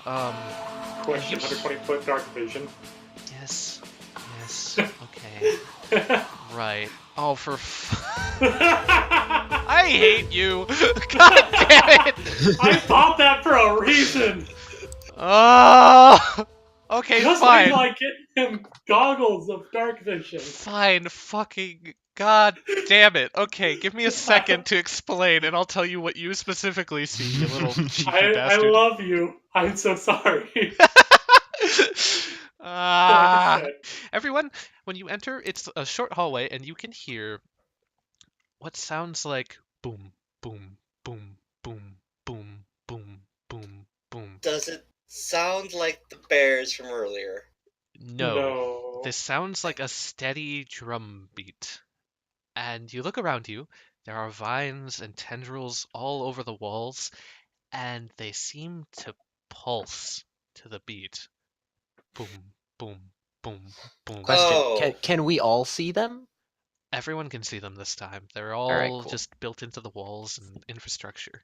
Question, 120-foot dark vision. Yes. Okay. Right. Oh, I hate you! God damn it! I thought that for a reason! Oh! Okay, Just wait fine. till I get him goggles of dark vision. Fine, fucking god damn it. Okay, give me a second to explain, and I'll tell you what you specifically see, you little cheeky I bastard. love you. I'm so sorry. Ah. Everyone, when you enter, it's a short hallway, and you can hear what sounds like boom, boom, boom, boom, boom, boom, boom, boom. Does it sound like the bears from earlier? No. This sounds like a steady drum beat. And you look around you, there are vines and tendrils all over the walls, and they seem to pulse to the beat. Boom, boom, boom, boom. Question: Oh. Can we all see them? Everyone can see them this time. They're all Alright, cool. just built into the walls and infrastructure.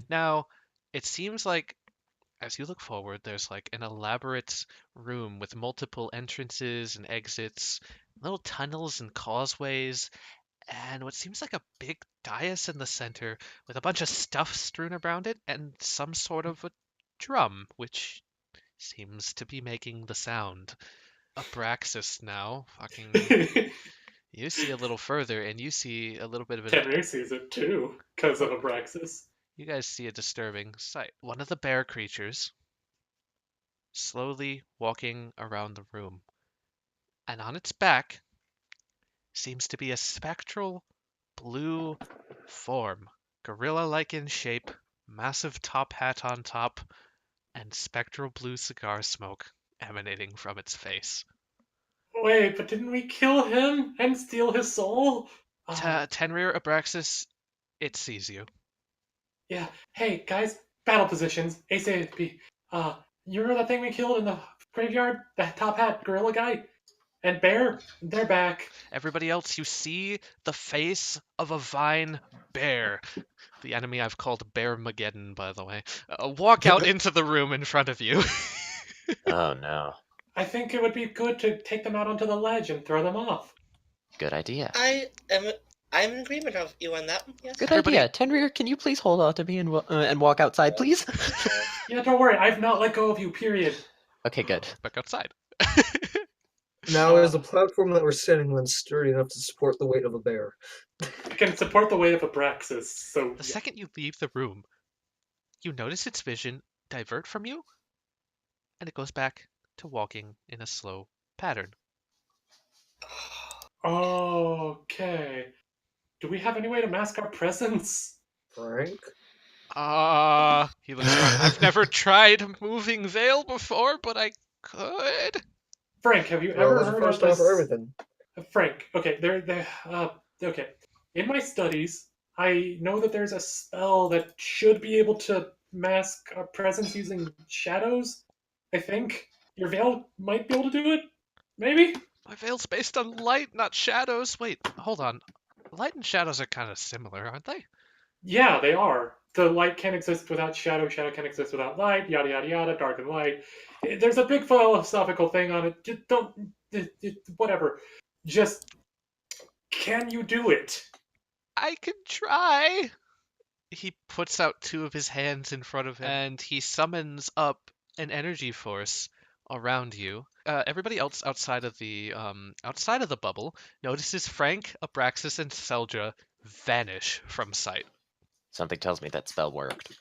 Now, it seems like as you look forward, there's like an elaborate room with multiple entrances and exits, little tunnels and causeways, and what seems like a big dais in the center with a bunch of stuff strewn around it and some sort of a drum, which seems to be making the sound. Abraxys now, fucking. You see a little further, and you see a little bit of an. Tenrier sees it too, because of Abraxys. You guys see a disturbing sight. One of the bear creatures slowly walking around the room, and on its back seems to be a spectral blue form, gorilla-like in shape, massive top hat on top, and spectral blue cigar smoke emanating from its face. Wait, but didn't we kill him and steal his soul? Tenrier Abraxys, it sees you. Yeah. Hey, guys, battle positions. ASAP. You remember that thing we killed in the graveyard? That top hat gorilla guy? And bear? They're back. Everybody else, you see the face of a vine bear. The enemy I've called Bear-mageddon, by the way. Walk out into the room in front of you. Oh no. I think it would be good to take them out onto the ledge and throw them off. Good idea. I'm in agreement with you on that one, yes. Good idea. Tenrier, can you please hold on to me and walk outside, please? Yeah, don't worry. I've not let go of you, period. Okay, good. Back outside. Now, is the platform that we're sitting on sturdy enough to support the weight of a bear? It can support the weight of Abraxys, so... The second you leave the room, you notice its vision divert from you, and it goes back to walking in a slow pattern. Okay. Do we have any way to mask our presence? Frank? He looks around. I've never tried moving veil before, but I could. Frank, have you Well, ever that's the heard first of time for this? everything. Frank, okay, okay. In my studies, I know that there's a spell that should be able to mask our presence using shadows. I think your veil might be able to do it. Maybe? My veil's based on light, not shadows. Wait, hold on. Light and shadows are kind of similar, aren't they? Yeah, they are. The light can't exist without shadow, shadow can't exist without light, yada yada yada, dark and light. There's a big philosophical thing on it. Just don't, whatever. Just, can you do it? I can try. He puts out two of his hands in front of him, and he summons up an energy force around you. Everybody else outside of the bubble notices Frank, Abraxys, and Seldra vanish from sight. Something tells me that spell worked.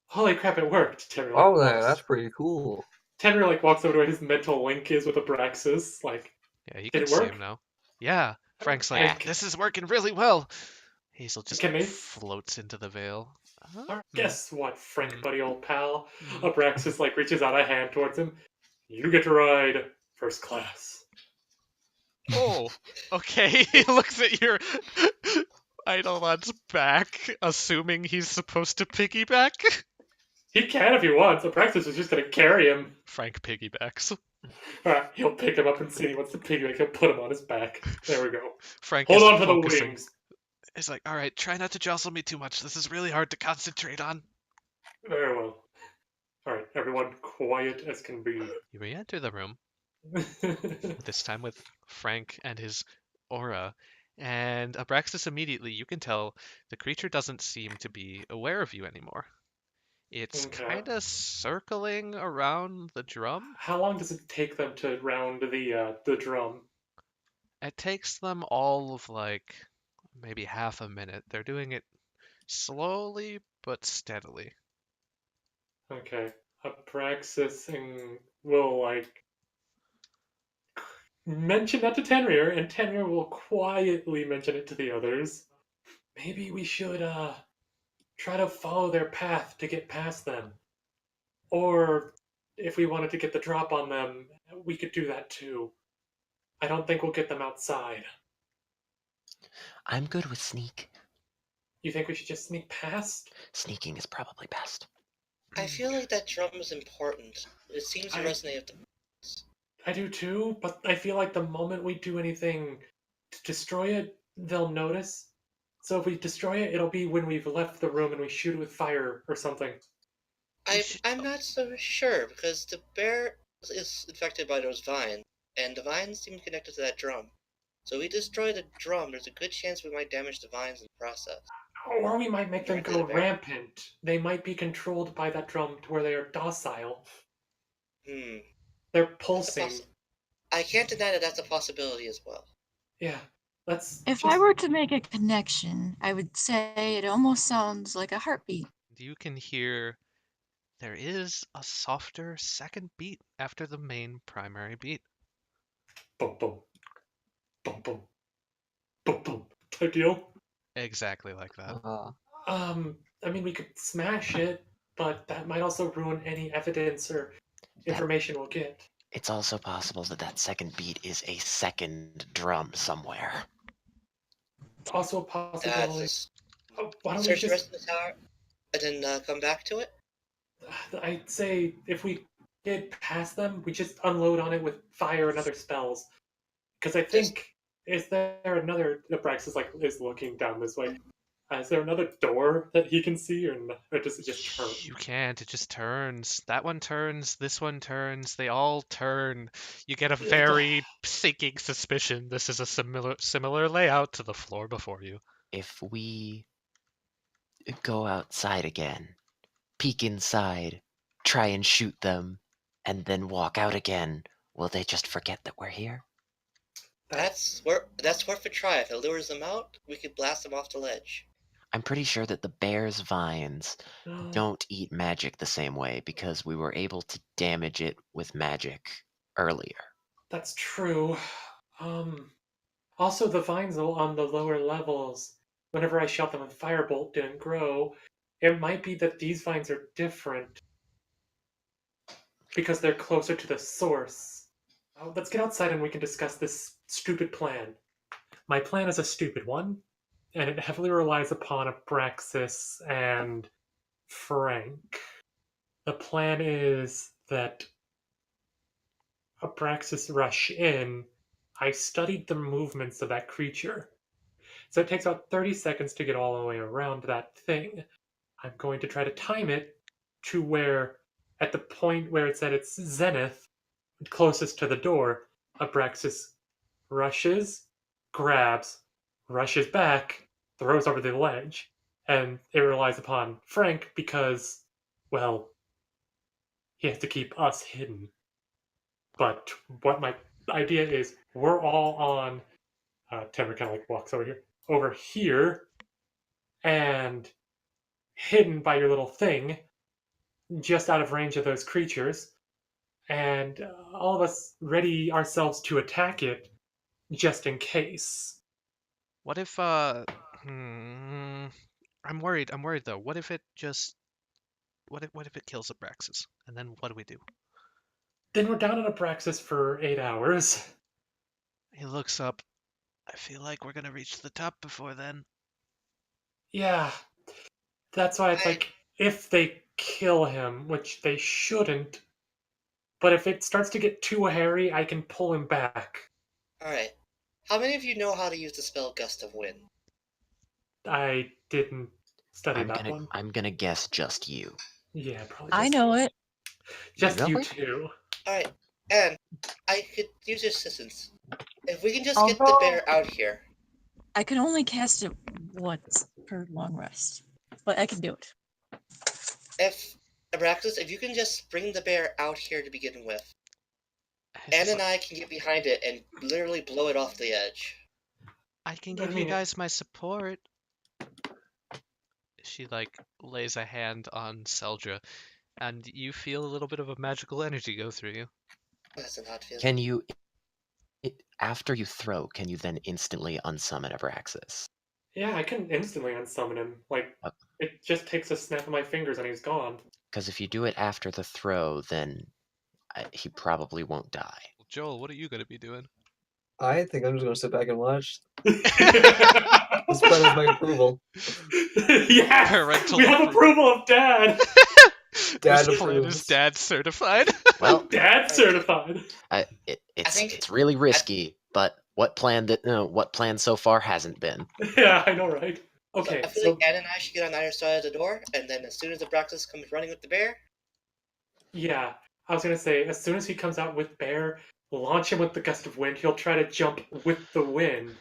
Holy crap, it worked. Tenrier, Oh, that's pretty cool. Tenrier walks over to where his mental link is with Abraxys. Yeah, he did can it see work? him now. Yeah, Frank's Okay. like, this is working really well. Hazel just Can they- floats into the veil. Guess what, Frank, buddy, old pal? Abraxys reaches out a hand towards him. You get to ride first class. Oh, okay. He looks at your Eidolon's back, assuming he's supposed to piggyback. He can if he wants. Abraxys is just gonna carry him. Frank piggybacks. Alright, he'll pick him up and see he wants to piggyback. He'll put him on his back. There we go. Frank Hold is on to the focusing. wings. He's like, all right, try not to jostle me too much. This is really hard to concentrate on. Very well. Alright, everyone quiet as can be. You re-enter the room, this time with Frank and his aura, and Abraxas immediately, you can tell the creature doesn't seem to be aware of you anymore. It's Okay. kind of circling around the drum. How long does it take them to round the drum? It takes them all of like maybe half a minute. They're doing it slowly but steadily. Okay. Abraxas will like mention that to Tenrier, and Tenrier will quietly mention it to the others. Maybe we should try to follow their path to get past them. Or if we wanted to get the drop on them, we could do that too. I don't think we'll get them outside. I'm good with sneak. You think we should just sneak past? Sneaking is probably best. I feel like that drum is important. It seems to resonate with them. I do too, but I feel like the moment we do anything to destroy it, they'll notice. So if we destroy it, it'll be when we've left the room and we shoot it with fire or something. I'm not so sure, because the bear is infected by those vines, and the vines seem connected to that drum. So if we destroy the drum, there's a good chance we might damage the vines in the process. Or we might make them Directly go the bear? rampant. They might be controlled by that drum to where they are docile. They're That's a pulsing. I can't deny that that's a possibility as well. Yeah, let's. If I were to make a connection, I would say it almost sounds like a heartbeat. You can hear there is a softer second beat after the main primary beat. Boom, boom, boom, boom, boom, boom. Type deal. Exactly like that. I mean, we could smash it, but that might also ruin any evidence or information we'll get. It's also possible that that second beat is a second drum somewhere. Also a possibility. That's Why don't we search the just? rest of the tower, and then come back to it? I'd say if we get past them, we just unload on it with fire and other spells. Because I think is there another? Abraxas is looking down this way. Is there another door that he can see, or does it just turn? You can't. It just turns. That one turns. This one turns. They all turn. You get a very sinking suspicion this is a similar layout to the floor before you. If we go outside again, peek inside, try and shoot them, and then walk out again, will they just forget that we're here? That's worth a try. If it lures them out, we could blast them off the ledge. I'm pretty sure that the bear's vines don't eat magic the same way because we were able to damage it with magic earlier. That's true. Also, the vines on the lower levels, whenever I shot them with Firebolt, didn't grow. It might be that these vines are different because they're closer to the source. Let's get outside and we can discuss this stupid plan. My plan is a stupid one, and it heavily relies upon Abraxas and Frank. The plan is that Abraxas rush in. I studied the movements of that creature. So it takes about 30 seconds to get all the way around that thing. I'm going to try to time it to where, at the point where it's at its zenith, closest to the door, Abraxas rushes, grabs, rushes back, throws over the ledge, and it relies upon Frank because, well, he has to keep us hidden. But what my idea is, we're all on. Tenrier kind of walks over here, and hidden by your little thing, just out of range of those creatures, and all of us ready ourselves to attack it, just in case. What if I'm worried though. What if it kills Abraxas? And then what do we do? Then we're down at Abraxas for 8 hours. He looks up. I feel like we're gonna reach the top before then. Yeah. That's why it's like, if they kill him, which they shouldn't, but if it starts to get too hairy, I can pull him back. Alright. How many of you know how to use the spell Gust of Wind? I didn't study that one. I'm gonna guess just you. Yeah, probably. I know it. Just you Really? two. Alright, and I could use your assistance. If we can just get the bear out here. I can only cast it once per long rest, but I can do it. Abraxys, if you can just bring the bear out here to begin with, Anne and I can get behind it and literally blow it off the edge. I can give you guys my support. She lays a hand on Seldra, and you feel a little bit of a magical energy go through you. That's an odd feeling. Can you, after you throw, can you then instantly unsummon Abraxys? Yeah, I can instantly unsummon him. It just takes a snap of my fingers and he's gone. Because if you do it after the throw, then he probably won't die. Joel, what are you going to be doing? I think I'm just going to sit back and watch. This plan has my approval. Yeah, Parental we have approval of Dad. Dad This plan approves. is Dad certified. Well, Dad certified. It's really risky, but what plan so far hasn't been? Yeah, I know, right? Okay, I feel like Anne and I should get on either side of the door, and then as soon as Abraxys comes running with the bear. Yeah, I was gonna say, as soon as he comes out with bear, launch him with the gust of wind. He'll try to jump with the wind.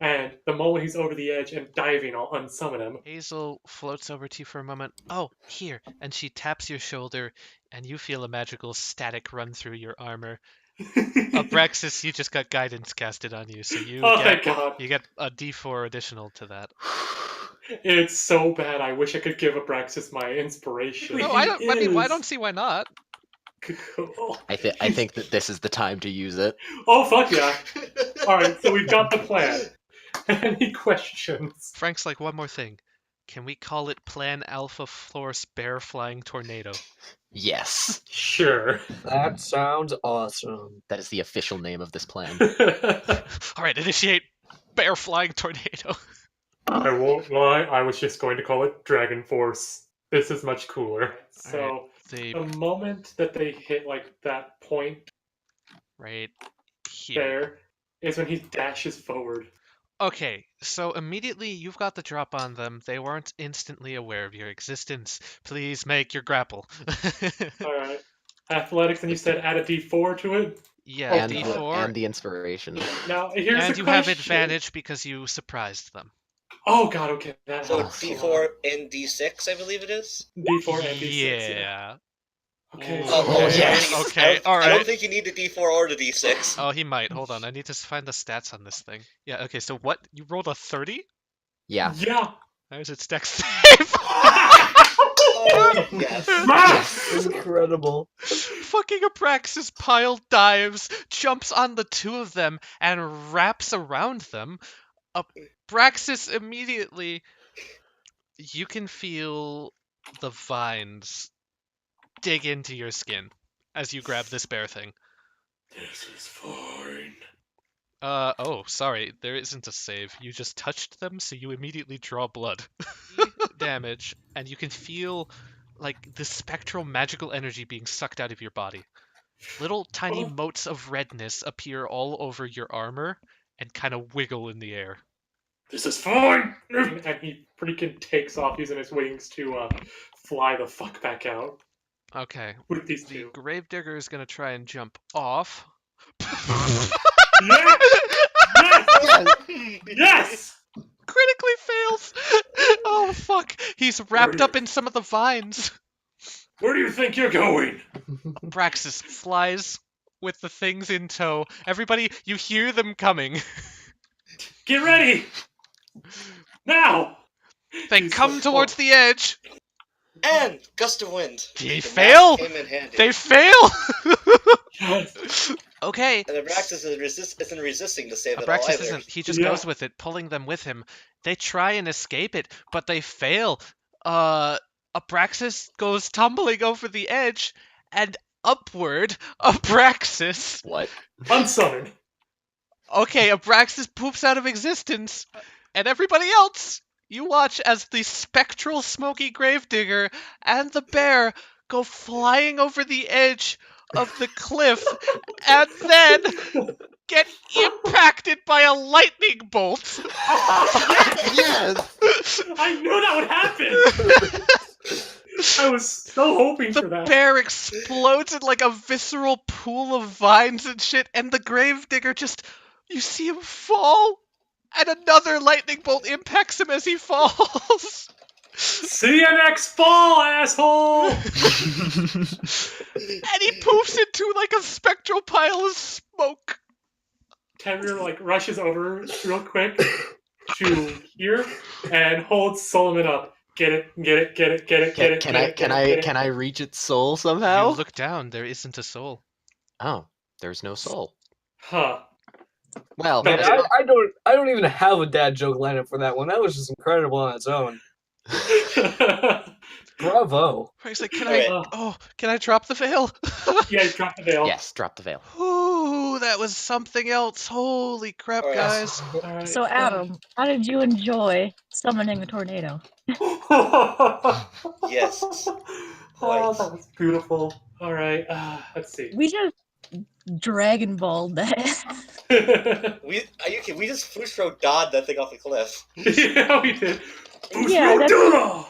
And the moment he's over the edge and diving, I'll unsummon him. Hazel floats over to you for a moment. Oh, here. And she taps your shoulder, and you feel a magical static run through your armor. Abraxys, you just got guidance casted on you, so thank God. You get a D4 additional to that. It's so bad. I wish I could give Abraxys my inspiration. No, I don't see why not. I think that this is the time to use it. Oh, fuck yeah. Alright, so we've got the plan. Any questions? Frank's like, one more thing. Can we call it Plan Alpha Force Bear Flying Tornado? Yes. Sure. That sounds awesome. That is the official name of this plan. Alright, initiate Bear Flying Tornado. I won't lie, I was just going to call it Dragon Force. This is much cooler. So, the moment that they hit, that point right here there is when he dashes forward. Okay, so immediately you've got the drop on them. They weren't instantly aware of your existence. Please make your grapple. Alright. Athletics, and you said add a D4 to it? Yeah, and D4. And the inspiration. Now, here's and the you question. have advantage because you surprised them. Oh god, okay. That So helps. D4 and D6, I believe it is? D4 and D6. Yeah. Okay. Yes. Okay, alright. I don't think you need the D4 or the D6. Oh, he might. Hold on, I need to find the stats on this thing. Yeah, okay, so what? You rolled a 30? Yeah. Yeah. There's its dex save. Oh, yes. Incredible. Fucking Abraxys pile dives, jumps on the two of them, and wraps around them. Abraxys immediately, you can feel the vines dig into your skin as you grab this bear thing. This is fine. Oh, sorry, there isn't a save. You just touched them, so you immediately draw blood. Damage, and you can feel the spectral magical energy being sucked out of your body. Little tiny motes of redness appear all over your armor and kind of wiggle in the air. This is fine! And he freaking takes off using his wings to fly the fuck back out. Okay. With these two. The Gravedigger is going to try and jump off. Yes! Yes! Yes! Critically fails! Oh, fuck. He's wrapped up in some of the vines. Where do you think you're going? Abraxys flies with the things in tow. Everybody, you hear them coming. Get ready! Now! They come towards the edge. And gust of wind. They fail! Came in handy. They fail! Yes. Okay. And Abraxys isn't resisting to save it all Abraxys either. isn't. He just goes with it, pulling them with him. They try and escape it, but they fail. Abraxys goes tumbling over the edge, and upward, Abraxys. What? Unsummoned. Okay, Abraxys poops out of existence, and everybody else, you watch as the spectral smoky gravedigger and the bear go flying over the edge of the cliff, and then get impacted by a lightning bolt. Yes! I knew that would happen! I was so hoping The for that. bear explodes in like a visceral pool of vines and shit, and the gravedigger just, you see him fall, and another lightning bolt impacts him as he falls. See you next fall, asshole! And he poofs into like a spectral pile of smoke. Tenrier like rushes over real quick to here and holds Solomon up. Get it, get it, get it, get it, get it. Can I reach its soul You somehow? look down, there isn't a soul. Oh, there's no soul. Huh. Well, No, Man, I don't even have a dad joke lineup for that one. That was just incredible on its own. Bravo. He's like, can Alright. I drop the veil? Yeah, he dropped the veil. yes, drop the veil. Ooh, that was something else. Holy crap, Alright. guys. Alright. So, Adam, how did you enjoy summoning a tornado? Yes. Oh, that was beautiful. Alright, let's see. We just Dragon Balled that. Are you kidding? We just Fusro dodged that thing off the cliff. Yeah, we did. Yeah, that's- Fusro!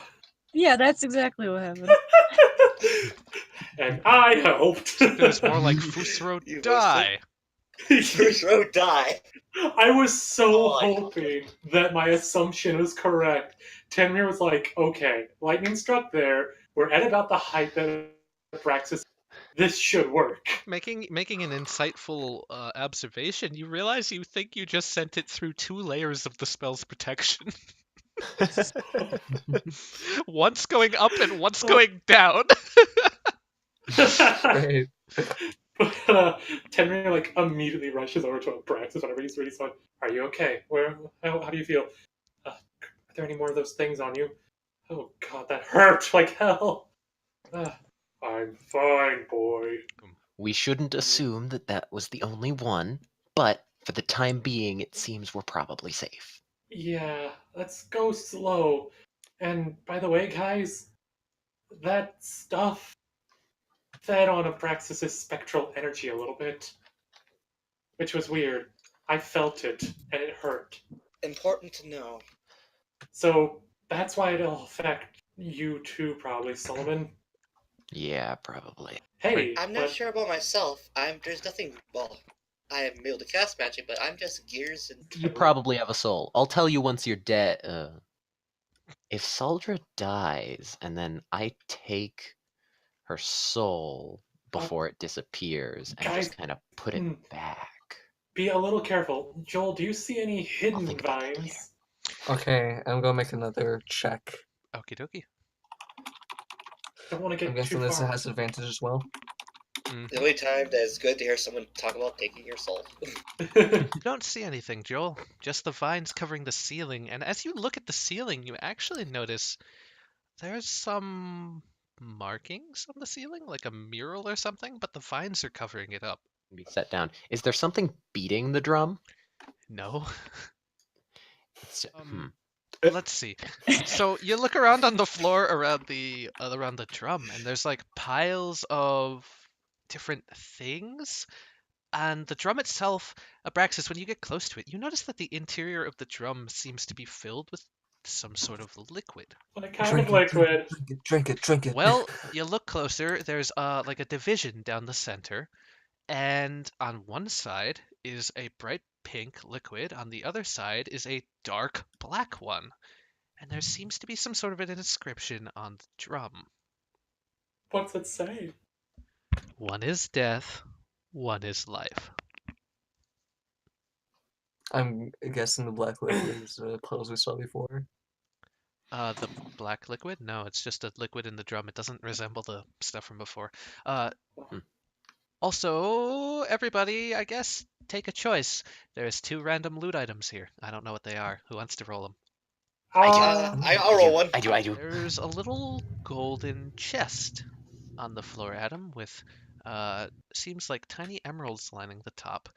Yeah, that's exactly what happened. And I helped. It was more like Fusro You die. Fusro die. I was so Oh, hoping that my assumption was correct. Tenrier was like, okay, lightning struck there. We're at about the height that Abraxys. This should work. Making an insightful observation, you realize you think you just sent it through 2 layers of the spell's protection. Once going up and once going down. Right. But Tenrier like immediately rushes over to Abraxys whenever he's ready. So, are you okay? How do you feel? Are there any more of those things on you? Oh God, that hurt like hell. I'm fine, boy. We shouldn't assume that that was the only one, but for the time being, it seems we're probably safe. Yeah, let's go slow. And by the way, guys, that stuff fed on Abraxas' spectral energy a little bit, which was weird. I felt it, and it hurt. Important to know. So that's why it'll affect you too, probably, Solomon. Yeah, probably. Hey, I'm not but sure about myself. There's nothing. Well, I am able to cast magic, but I'm just gears and. You probably have a soul. I'll tell you once you're dead. If Seldra dies and then I take her soul before it disappears and guys, just kind of put it back. be a little careful. Joel, do you see any hidden think about that vines? Okay, I'm gonna make another check. Okie dokie. Don't want to I'm get guessing too this far. has advantage as well. The only time that it's good to hear someone talk about taking your soul. You don't see anything, Joel. Just the vines covering the ceiling. And as you look at the ceiling, you actually notice there's some markings on the ceiling, like a mural or something, but the vines are covering it up. Be set down. Is there something beating the drum? No. It's, Let's see. So you look around on the floor around the drum, and there's like piles of different things. And the drum itself, Abraxas, when you get close to it, you notice that the interior of the drum seems to be filled with some sort of liquid. What kind of liquid? Drink it. Well, you look closer, there's like a division down the center, and on one side is a bright pink liquid, on the other side is a dark black one. And there seems to be some sort of an inscription on the drum. What's it say? One is death, one is life. I'm guessing the black liquid is the puddles we saw before. The black liquid? No, it's just a liquid in the drum. It doesn't resemble the stuff from before. Also, everybody, I guess, take a choice. There's 2 random loot items here. I don't know what they are. Who wants to roll them? I'll roll one. I do. There's a little golden chest on the floor, Adam, with seems like tiny emeralds lining the top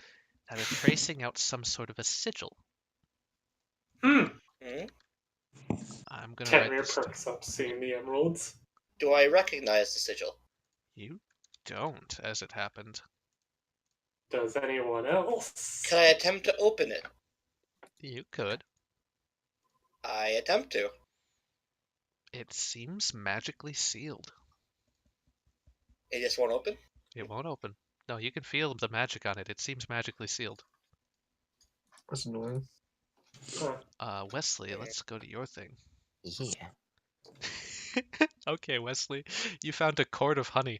that are tracing out some sort of a sigil. Hmm. I'm gonna write Tenrier this down. perks up seeing the emeralds. Do I recognize the sigil? You don't, as it happened. Does anyone else? Can I attempt to open it? You could. I attempt to. It seems magically sealed. It just won't open? It won't open. No, you can feel the magic on it. It seems magically sealed. That's annoying. Wesley, let's go to your thing. Yeah. Okay, Wesley, you found a cord of honey.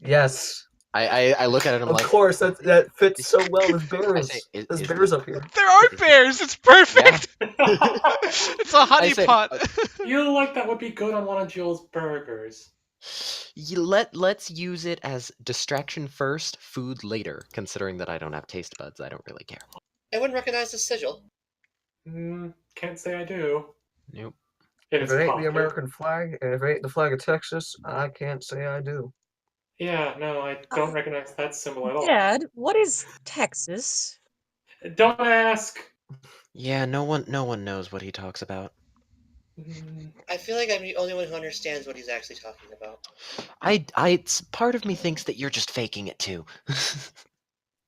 Yes. I look at it. I'm Of like, course, that fits so well. There's I bears. say, There's is bears this- up here. There are bears. It's perfect. I It's a honey say, pot. feel like that would be good on one of Jill's burgers. let's use it as distraction first, food later. Considering that I don't have taste buds, I don't really care. I wouldn't recognize the sigil. Can't say I do. Nope. In If its it ain't pocket. the American flag, and if it ain't the flag of Texas, I can't say I do. Yeah, no, I don't recognize that symbol at all. Dad, what is Texas? Don't ask. Yeah, no one knows what he talks about. I feel like I'm the only one who understands what he's actually talking about. Part of me thinks that you're just faking it too.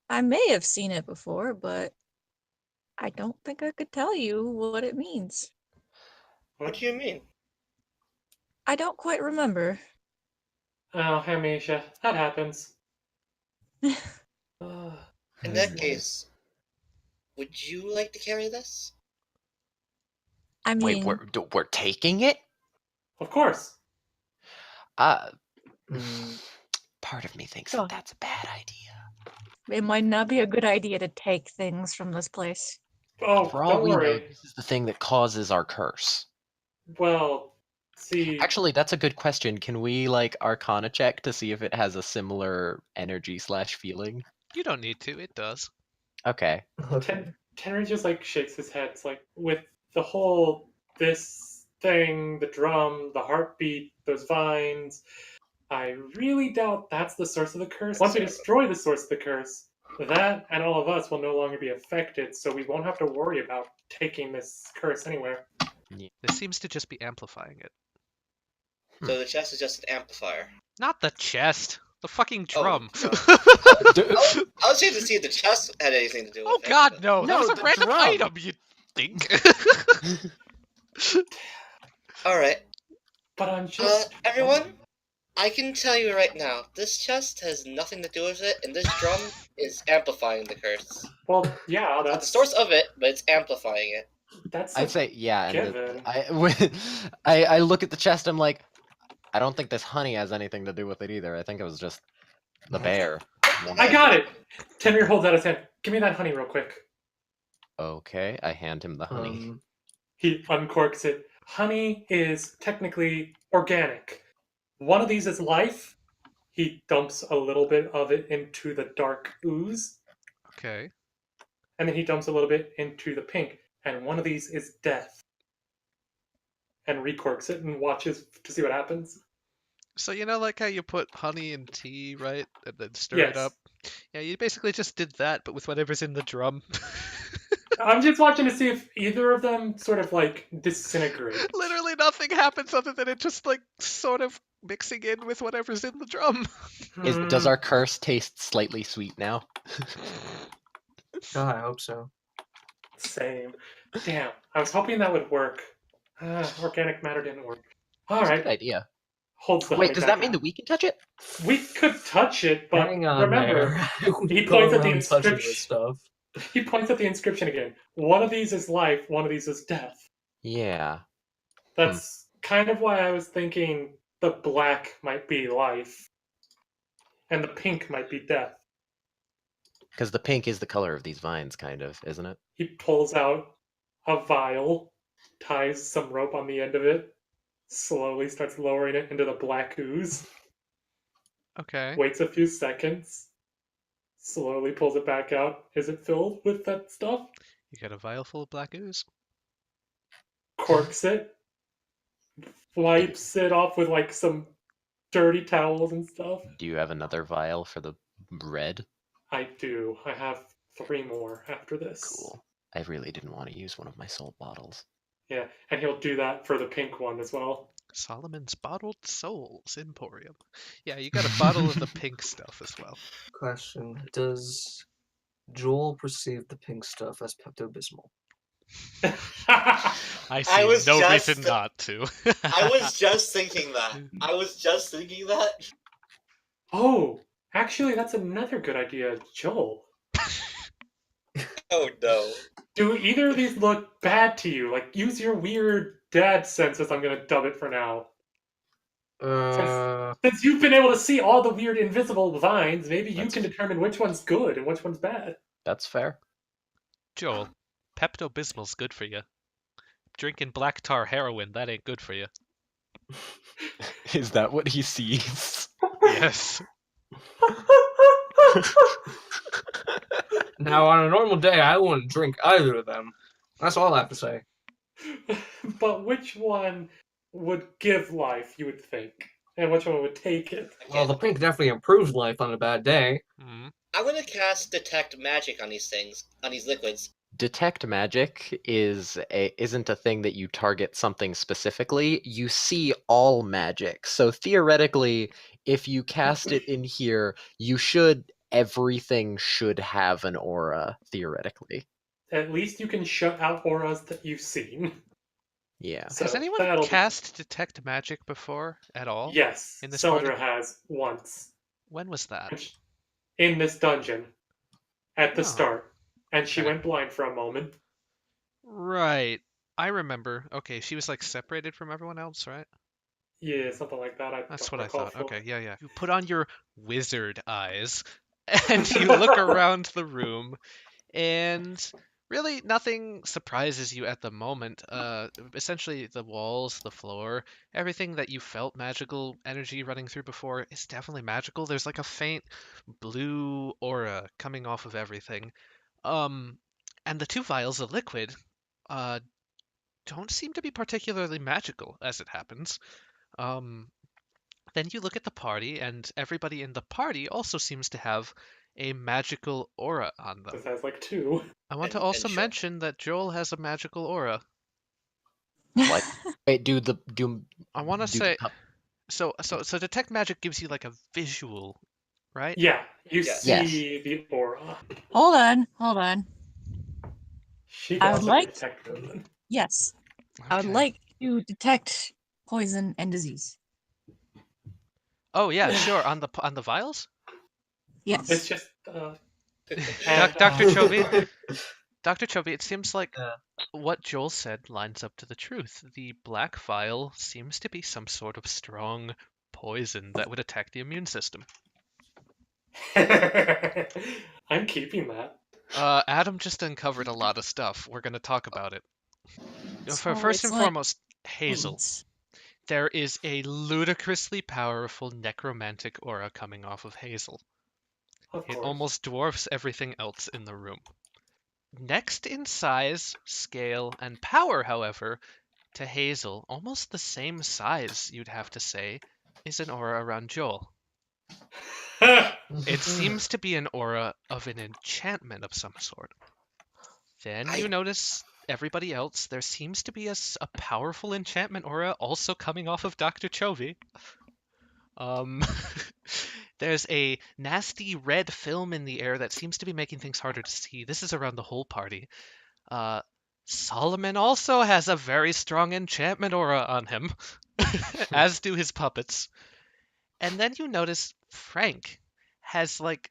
I may have seen it before, but I don't think I could tell you what it means. What do you mean? I don't quite remember. Oh, Hamisha, that happens. In that case, would you like to carry this? I mean, Wait, we're taking it? Of course. Part of me thinks Go that ahead. that's a bad idea. it might not be a good idea to take things from this place. Oh, For all don't we know, worry. this is the thing that causes our curse. Well, see. Actually, that's a good question. Can we like Arcana check to see if it has a similar energy / feeling? You don't need to. It does. Okay. Okay. Tenrier just like shakes his head. It's like with the whole this thing, the drum, the heartbeat, those vines. I really doubt that's the source of the curse. Once we destroy the source of the curse, that and all of us will no longer be affected, so we won't have to worry about taking this curse anywhere. This seems to just be amplifying it. So the chest is just an amplifier. Not the chest. The fucking drum. no. I was trying to see if the chest had anything to do with Oh it. God, but- no! That No, was a the random drum. item. You think? All right, But I'm just everyone. I can tell you right now, this chest has nothing to do with it, and this drum is amplifying the curse. Well, yeah, Not the that's source of it, but it's amplifying it. that's. I'd say yeah, and given. I look at the chest. I'm like, I don't think this honey has anything to do with it either. I think it was just the bear. I got it. Tenrier holds out his hand. Give me that honey real quick. Okay, I hand him the honey. He uncorks it. Honey is technically organic. One of these is life. He dumps a little bit of it into the dark ooze, Okay. and then he dumps a little bit into the pink. And one of these is death. And recorks it and watches to see what happens. So you know, like how you put honey in tea, right, and then stir Yes. it up. Yeah, you basically just did that, but with whatever's in the drum. I'm just watching to see if either of them sort of like disintegrate. Literally nothing happens other than it just like sort of mixing in with whatever's in the drum. Does our curse taste slightly sweet now? Oh, I hope so. Same. Damn. I was hoping that would work. Organic matter didn't work. All That's a right. good idea. Holds the Wait, honey does back that mean out. that we can touch it? We could touch it, but Hang on remember, there. he Go points at the around touching inscription. this stuff. He points at the inscription again. One of these is life, one of these is death. Yeah. That's kind of why I was thinking the black might be life, and the pink might be death. Because the pink is the color of these vines, kind of, isn't it? He pulls out a vial, ties some rope on the end of it, slowly starts lowering it into the black ooze, Okay. waits a few seconds, slowly pulls it back out. Is it filled with that stuff? You got a vial full of black ooze. Corks it, wipes it off with like some dirty towels and stuff. Do you have another vial for the red? I do. I have 3 more after this. Cool. I really didn't want to use one of my soul bottles. Yeah, and he'll do that for the pink one as well. Solomon's Bottled Souls Emporium. Yeah, you got a bottle of the pink stuff as well. Question: does Joel perceive the pink stuff as Pepto-Bismol? I see was no just- reason not to. I was just thinking that. Oh, actually, that's another good idea, Joel. Oh no. Do either of these look bad to you? Like, use your weird dad sense, as I'm gonna dub it for now. Since you've been able to see all the weird invisible vines, maybe you That's- can determine which one's good and which one's bad. That's fair. Joel, Pepto-Bismol's good for you. Drinking black tar heroin, that ain't good for you. Is that what he sees? Yes. Now, on a normal day, I wouldn't drink either of them. That's all I have to say. But which one would give life, you would think? And which one would take it? Well, the pink definitely improves life on a bad day. Mm-hmm. I'm gonna cast Detect Magic on these things, on these liquids. Detect magic isn't a thing that you target something specifically. You see all magic. So theoretically, if you cast it in here, everything should have an aura, theoretically. At least you can shut out auras that you've seen. Yeah. So Has anyone that'll- cast Detect Magic before at all? Yes, in this Seldra party? has once. When was that? In this dungeon. At the Oh, start. And she okay. went blind for a moment. Right. I remember. Okay, she was like separated from everyone else, right? Yeah, something like that. That's don't what I recall thought. full- Okay, yeah. You put on your wizard eyes and you look around the room, and really nothing surprises you at the moment. Essentially, the walls, the floor, everything that you felt magical energy running through before is definitely magical. There's like a faint blue aura coming off of everything. And the two vials of liquid, uh, don't seem to be particularly magical, as it happens. Um, then you look at the party, and everybody in the party also seems to have a magical aura on them. This has like two. I want to And also sure. mention that Joel has a magical aura. What? Wait, I want to do say, the so detect magic gives you like a visual, right? Yeah, you Yes. see the aura. Hold on. She I can would also like- detect them. Yes, I would Okay. like to detect poison and disease. Oh yeah, sure. On the vials. Yes. It's just Dr. Chovi, Dr. Chovi, it seems like what Joel said lines up to the truth. The black vial seems to be some sort of strong poison that would attack the immune system. I'm keeping that. Adam just uncovered a lot of stuff. We're going to talk about it. So First it's and like foremost, Hazel. AIDS. There is a ludicrously powerful necromantic aura coming off of Hazel. Of It course. almost dwarfs everything else in the room. Next in size, scale, and power, however, to Hazel, almost the same size, you'd have to say, is an aura around Joel. It seems to be an aura of an enchantment of some sort. Then you notice everybody else. There seems to be a powerful enchantment aura also coming off of Dr. Chovi. There's a nasty red film in the air that seems to be making things harder to see. This is around the whole party. Solomon also has a very strong enchantment aura on him, as do his puppets. And then you notice Frank has like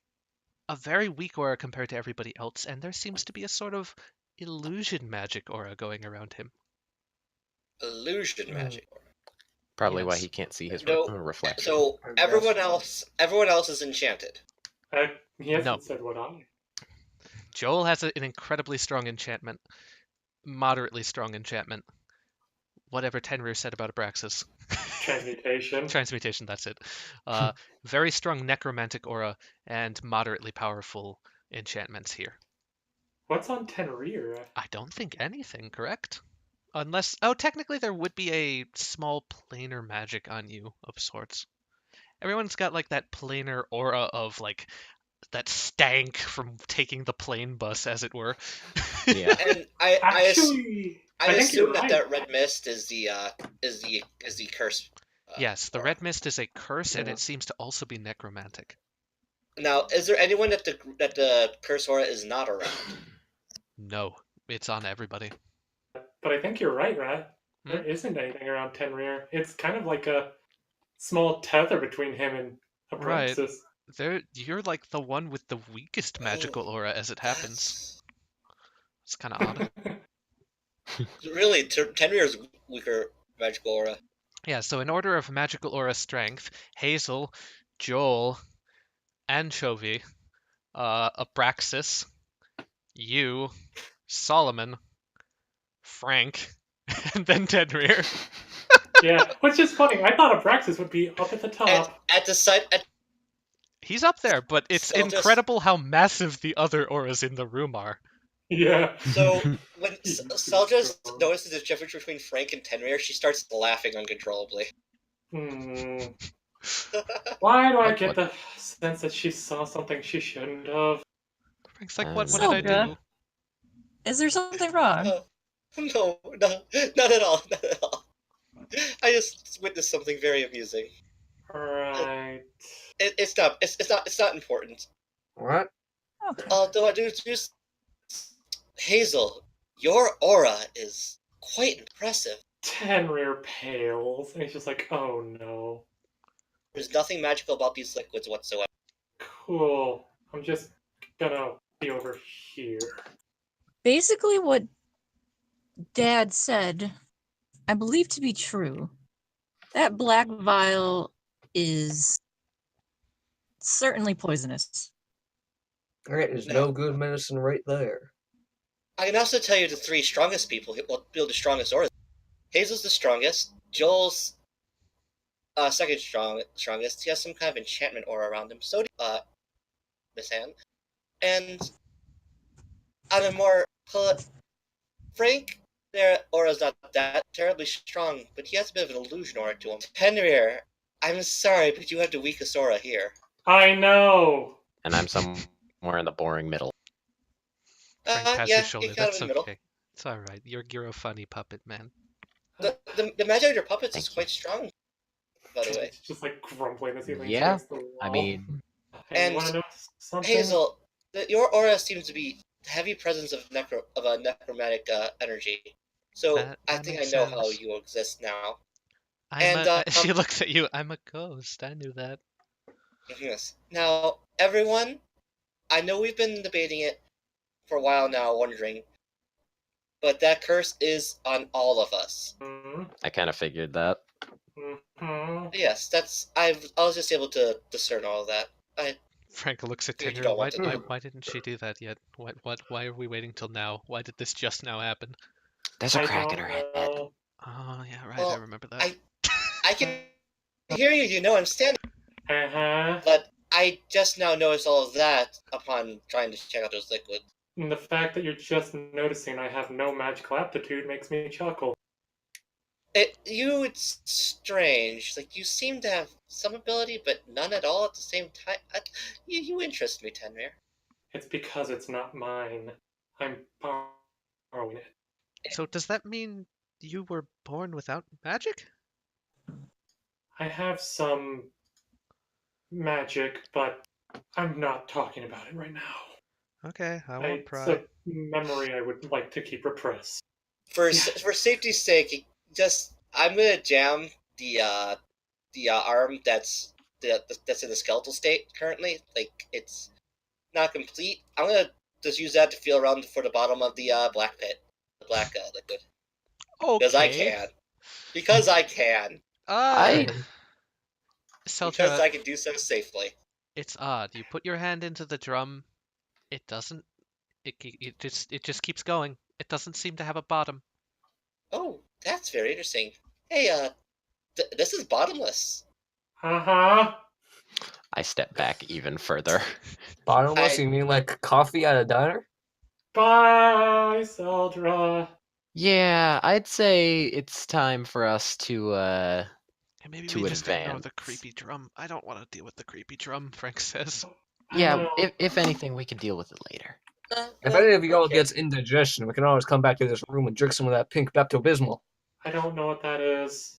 a very weak aura compared to everybody else, and there seems to be a sort of illusion magic aura going around him. Illusion magic. Probably why Yes. he can't see his No, reflection. So I everyone guess. else is enchanted. He hasn't No. said what I. Joel has an incredibly strong enchantment, moderately strong enchantment. Whatever Tenrier said about Abraxys. Transmutation. Transmutation, that's it. Very strong necromantic aura and moderately powerful enchantments here. What's on Tenrier? I don't think anything, correct? Unless, technically there would be a small planar magic on you of sorts. Everyone's got like that planar aura of like that stank from taking the plane bus, as it were. Yeah. And Actually, I think you're assume that right. that red mist is the curse. Yes, the aura. red mist is a curse, and Yeah. it seems to also be necromantic. Now, is there anyone that the curse aura is not around? No, it's on everybody. But I think you're right, Rat. Hmm? There isn't anything around Tenrier. It's kind of like a small tether between him and Right. Abraxys. You're like the one with the weakest magical aura as it happens. It's kind of odd. Really, Tenrier's weaker magical aura. Yeah, so in order of magical aura strength, Hazel, Joel, and Chovi, Abraxys, you, Solomon, Frank, and then Tenrier. Yeah, which is funny. I thought Abraxys would be up at the top. At the side, He's up there, but it's Seldra's- incredible how massive the other auras in the room are. Yeah. So when He's Seldra strong. notices the difference between Frank and Tenrier, she starts laughing uncontrollably. Hmm. Why do I What- get what- the sense that she saw something she shouldn't have? Frank's like, what did I Seldra. do? Is there something wrong? No, not at all, not at all. I just witnessed something very amusing. Right. It's not important. What? Okay. Although I do just Hazel, your aura is quite impressive. Tenrier pales, and he's just like, oh no. There's nothing magical about these liquids whatsoever. Cool. I'm just gonna be over here. Basically, what Dad said, I believe to be true. That black vial is certainly poisonous. Alright, there's no good medicine right there. I can also tell you the three strongest people who will build the strongest aura. Hazel's the strongest. Joel's second strongest. He has some kind of enchantment aura around him. So do Miss Anne. And on a more Frank, their aura's not that terribly strong, but he has a bit of an illusion aura to him. Tenrier, I'm sorry, but you have the weakest aura here. I know. And I'm somewhere in the boring middle. Frank pats Yeah, his shoulder. you're kind of That's in the middle. okay. It's alright. You're a funny puppet, man. The magic of your puppets is Thank you. quite strong, by the way. It's just like grumbling as he leans Yeah, against the wall. I mean, Hey, And you wanna know something? Hazel, your aura seems to be heavy presence of a necromantic energy. So That I think I makes know how sense. you exist now. I'm she looks at you. I'm a ghost. I knew that. Yes. Now, everyone, I know we've been debating it for a while now, wondering, but that curse is on all of us. Mhm. I kind of figured that. Mhm. Yes, I was just able to discern all of that. Frank looks at You Tenrier. don't Why, want to know. why didn't she do that yet? Why are we waiting till now? Why did this just now happen? There's a I crack don't in her head. know. Oh, yeah, right. Well, I remember that. I can hear you. You know I'm standing, Uh-huh. but I just now noticed all of that upon trying to check out those liquids. And the fact that you're just noticing I have no magical aptitude makes me chuckle. It's strange. Like, you seem to have some ability, but none at all at the same time. You interest me, Tenrier. It's because it's not mine. I'm borrowing it. So does that mean you were born without magic? I have some magic, but I'm not talking about it right now. Okay, I won't It's pry. a memory I would like to keep repressed. For safety's sake, I'm gonna jam the arm that's in the skeletal state currently. Like, it's not complete. I'm gonna just use that to feel around for the bottom of the black pit, the black liquid, Okay. because I can, Uh, because Seldra, I can do so safely. it's odd. You put your hand into the drum. It doesn't. It just keeps going. It doesn't seem to have a bottom. Oh, that's very interesting. Hey, this is bottomless. Uh-huh. I step back even further. Bottomless? You mean like coffee at a diner? Bye, Seldra. Yeah, I'd say it's time for us to And maybe To we just ignore the advance. creepy drum. I don't want to deal with the creepy drum. Frank says. I yeah, know. if anything we can deal with it later. If any of y'all Okay. gets indigestion, we can always come back to this room and drink some of that pink Pepto-Bismol. I don't know what that is.